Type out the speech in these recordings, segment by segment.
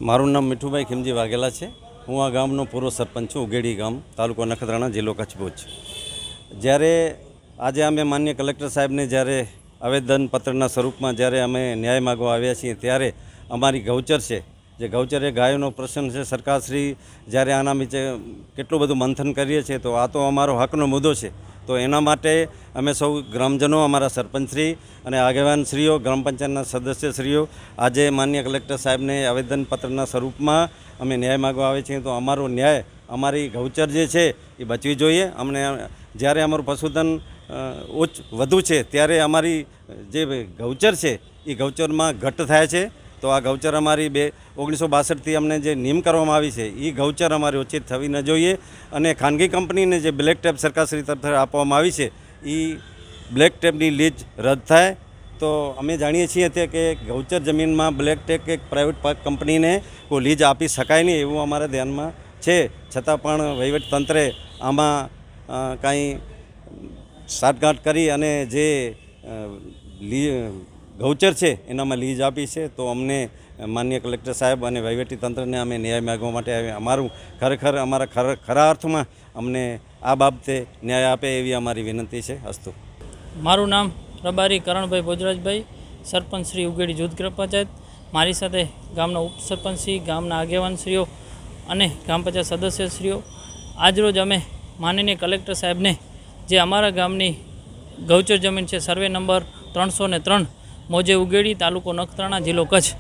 મારું નામ મીઠુભાઈ ખીમજી વાઘેલા છે. હું આ ગામનો પૂર્વ સરપંચ છું. ઉગેડી ગામ, તાલુકો નખત્રાણા, જિલ્લો કચ્છ ભુજ. જ્યારે આજે અમે માનનીય કલેક્ટર સાહેબને જ્યારે આવેદનપત્રના સ્વરૂપમાં જ્યારે અમે ન્યાય માગવા આવ્યા છીએ, ત્યારે અમારી ગૌચર છે, જે ગૌચર એ ગાયોનો પ્રશ્ન છે. સરકારશ્રી જ્યારે આના વિશે કેટલું બધું મંથન કરીએ છીએ, તો આ તો અમારો હકનો મુદ્દો છે. તો એના માટે અમે સૌ ગ્રામજનો, અમારા સરપંચશ્રી અને આગેવાનશ્રીઓ, ગ્રામ પંચાયતના સદસ્યશ્રીઓ આજે માનનીય કલેક્ટર સાહેબને આવેદનપત્રના સ્વરૂપમાં અમે ન્યાય માગવા આવે છીએ. તો અમારો ન્યાય, અમારી ગૌચર જે છે એ બચવી જોઈએ. અમને જ્યારે અમારું પશુધન વધુ છે, ત્યારે અમારી જે ગૌચર છે એ ગૌચરમાં ઘટ થાય છે. તો આ ગૌચર અમારી 1962થી અમને જે નિયમ કરવામાં આવી છે, એ ગૌચર અમારી ઓછી થવી ન જોઈએ. અને ખાનગી કંપનીને જે બ્લેક ટેપ સરકારશ્રી તરફથી આપવામાં આવી છે, એ બ્લેક ટેપની લીજ રદ થાય. તો અમે જાણીએ છીએ કે ગૌચર જમીનમાં બ્લેક ટેપ કે પ્રાઇવેટ કંપનીને કોઈ લીજ આપી શકાય નહીં, એવું અમારા ધ્યાનમાં છે. છતાં પણ વહીવટીતંત્રે આમાં કાંઈ સાઠગાંઠ કરી અને જે ગૌચર છે એનામાં લીજ આપી છે. તો અમને માનનીય કલેક્ટર સાહેબ અને વહીવટીતંત્રને અમે ન્યાય માગવા માટે આવ્યા. અમારા ખરા અર્થમાં અમને આ બાબતે ન્યાય આપે એવી અમારી વિનંતી છે. અસ્તુ. મારું નામ રબારી કરણભાઈ ભોજરાજભાઈ, સરપંચ શ્રી ઉગેડી જૂથ ગ્રામ પંચાયત. મારી સાથે ગામના ઉપસરપંચશ્રી, ગામના આગેવાનશ્રીઓ અને ગ્રામ પંચાયત સદસ્યશ્રીઓ. આજરોજ અમે માનનીય કલેક્ટર સાહેબને જે અમારા ગામની ગૌચર જમીન છે, સર્વે નંબર 303, મોજે ઉગેડી, તાલુકો નખત્રાણા, જિલ્લો કચ્છ.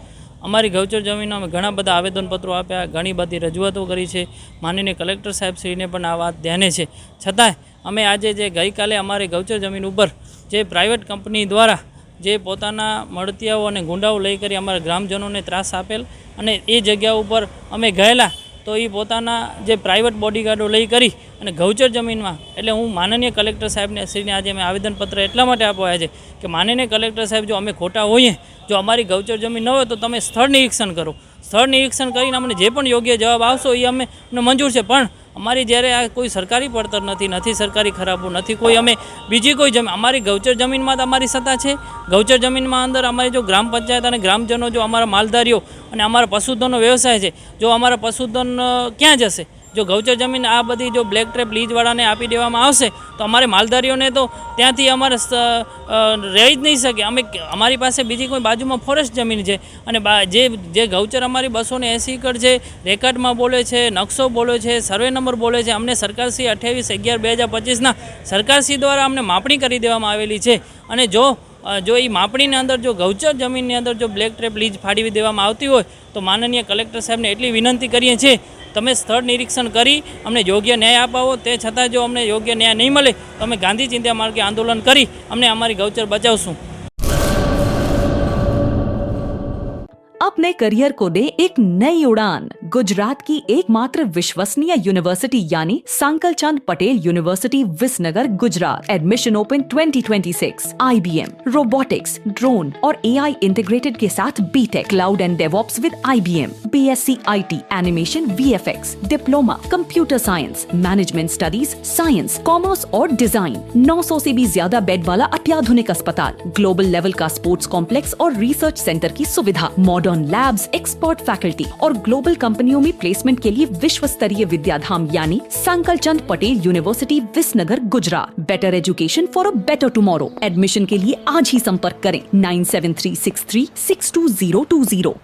અમારી ગૌચર જમીનમાં અમે ઘણા બધા આવેદનપત્રો આપ્યા, ઘણી બધી રજૂઆતો કરી છે. માનનીય કલેક્ટર સાહેબશ્રીને પણ આ વાત ધ્યાને છે. છતાંય અમે આજે જે ગઈકાલે અમારી ગૌચર જમીન ઉપર જે પ્રાઇવેટ કંપની દ્વારા જે પોતાના મળતિયાઓ અને ગુંડાઓ લઈ કરી અમારા ગ્રામજનોને ત્રાસ આપેલ, અને એ જગ્યા ઉપર અમે ગયેલા તો એ પોતાના જે પ્રાઇવેટ બોડીગાર્ડો લઈ કરી અને ગૌચર જમીનમાં, એટલે હું માનનીય કલેક્ટર સાહેબને શ્રીને આજે અમે આવેદનપત્ર એટલા માટે આપવા છે કે માનનીય કલેક્ટર સાહેબ, જો અમે ખોટા હોઈએ, જો અમારી ગૌચર જમીન ન હોય તો તમે સ્થળ નિરીક્ષણ કરો. સ્થળ નિરીક્ષણ કરીને અમને જે પણ યોગ્ય જવાબ આવશો એ અમને મંજૂર છે. પણ અમારી જ્યારે આ કોઈ સરકારી પડતર નથી સરકારી ખરાબો નથી, કોઈ અમે બીજી કોઈ જમીન, અમારી ગૌચર જમીનમાં જ અમારી સત્તા છે. ગૌચર જમીનમાં અંદર અમારી જો ગ્રામ પંચાયત અને ગ્રામજનો, જો અમારા માલધારીઓ અને અમારા પશુધનનો વ્યવસાય છે, જો અમારા પશુધન ક્યાં જશે? જો ગૌચર જમીન આ બધી જો બ્લેક ટ્રેપ લીજવાળાને આપી દેવામાં આવશે તો અમારે માલધારીઓને તો ત્યાંથી અમારે રહી જ નહીં શકે. અમારી પાસે બીજી કોઈ બાજુમાં ફોરેસ્ટ જમીન છે, અને જે ગૌચર અમારી 280 એકર છે, રેકર્ડમાં બોલે છે, નકશો બોલે છે, સર્વે નંબર બોલે છે. અમને સરકારશ્રી 28/11/2025ના સરકારશ્રી દ્વારા અમને માપણી કરી દેવામાં આવેલી છે. અને જો એ માપણીની અંદર જો ગૌચર જમીનની અંદર જો બ્લેક ટ્રેપ લીજ ફાળવી દેવામાં આવતી હોય તો માનનીય કલેક્ટર સાહેબને એટલી વિનંતી કરીએ છીએ, તમે સ્થળ નિરીક્ષણ કરી અમને યોગ્ય ન્યાય અપાવો. તે છતાં જો અમને યોગ્ય ન્યાય નહીં મળે તો અમે ગાંધી ચિંધ્યા માર્ગે આંદોલન કરી અમને અમારી ગૌચર બચાવશું. अपने करियर को दे एक नई उड़ान. गुजरात की एकमात्र विश्वसनीय यूनिवर्सिटी यानी Sankal Chand Patel university Visnagar, Gujarat. Admission open 2026. IBM, robotics, drone और AI इंटीग्रेटेड के साथ BTech, cloud and DevOps with IBM, BSc IT, animation, VFX, diploma, computer science, management studies, science, commerce और डिजाइन. 900 से भी ज्यादा बेड वाला अत्याधुनिक अस्पताल, ग्लोबल लेवल का स्पोर्ट्स कॉम्प्लेक्स और रिसर्च सेंटर की सुविधा, मॉडर्न लैब्स, एक्सपर्ट फैकल्टी और ग्लोबल कंपनियों में प्लेसमेंट के लिए विश्व स्तरीय विद्याधाम यानी Sankal Chand Patel university Visnagar, Gujarat. Better education for a better tomorrow. Admission के लिए आज ही संपर्क करें 9736362020.